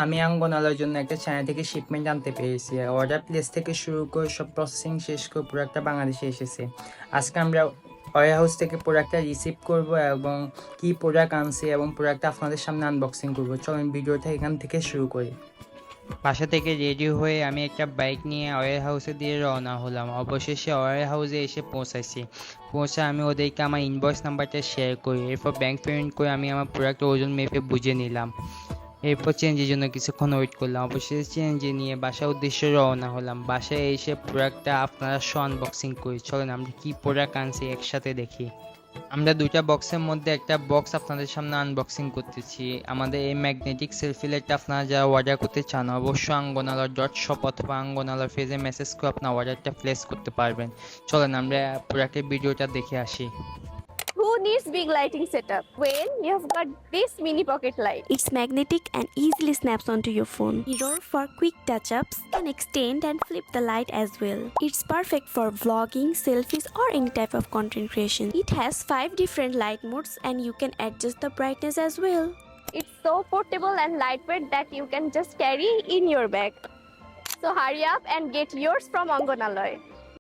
আমি আঙ্গনালয়ের জন্য একটা চায়না থেকে শিপমেন্ট আনতে পেরেছি। অর্ডার প্লেস থেকে শুরু করে সব প্রসেসিং শেষ করে প্রোডাক্টটা বাংলাদেশে এসেছে। আজকে আমরা ওয়্যার হাউস থেকে প্রোডাক্টটা রিসিভ করব এবং কি প্রোডাক্ট আনছি এবং প্রোডাক্টটা আপনাদের সামনে আনবক্সিং করব। চলুন ভিডিওটা এখান থেকে শুরু করি। বাসা থেকে রেডি হয়ে আমি একটা বাইক নিয়ে ওয়্যার হাউসে দিয়ে রওনা হলাম। অবশেষে ওয়্যার হাউসে এসে পৌঁছাইছি। আমি ওদেরকে আমার ইনভয়েস নাম্বারটা শেয়ার করি। এরপর ব্যাংক পেমেন্ট করে আমি আমার প্রোডাক্টের ওজন মেপে বুঝে নিলাম। এরপর চেঞ্জের জন্য কিছুক্ষণ ওয়েট করলাম। অবশেষে চেঞ্জে নিয়ে বাসার উদ্দেশ্যে রওনা হলাম। বাসায় এসে প্রোডাক্টটা আপনারা আনবক্সিং করি। চলেন আমরা কি প্রোডাক্ট আনছি একসাথে দেখি। আমরা দুইটা বক্সের মধ্যে একটা বক্স আপনাদের সামনে আনবক্সিং করতেছি। আমাদের এই ম্যাগনেটিক সেলফি লাইটটা আপনারা যারা অর্ডার করতে চান অবশ্যই আঙ্গনালয়.shop অথবা আঙ্গনালয় পেজে মেসেজ করে আপনার অর্ডারটা প্লেস করতে পারবেন। চলেন আমরা প্রোডাক্টের ভিডিওটা দেখে আসি। Who needs big lighting setup when you have got this mini pocket light? It's magnetic and easily snaps onto your phone. Mirror for quick touch-ups, can extend and flip the light as well. It's perfect for vlogging, selfies or any type of content creation. It has 5 different light modes and you can adjust the brightness as well. It's so portable and lightweight that you can just carry in your bag. So hurry up and get yours from Angonaloy.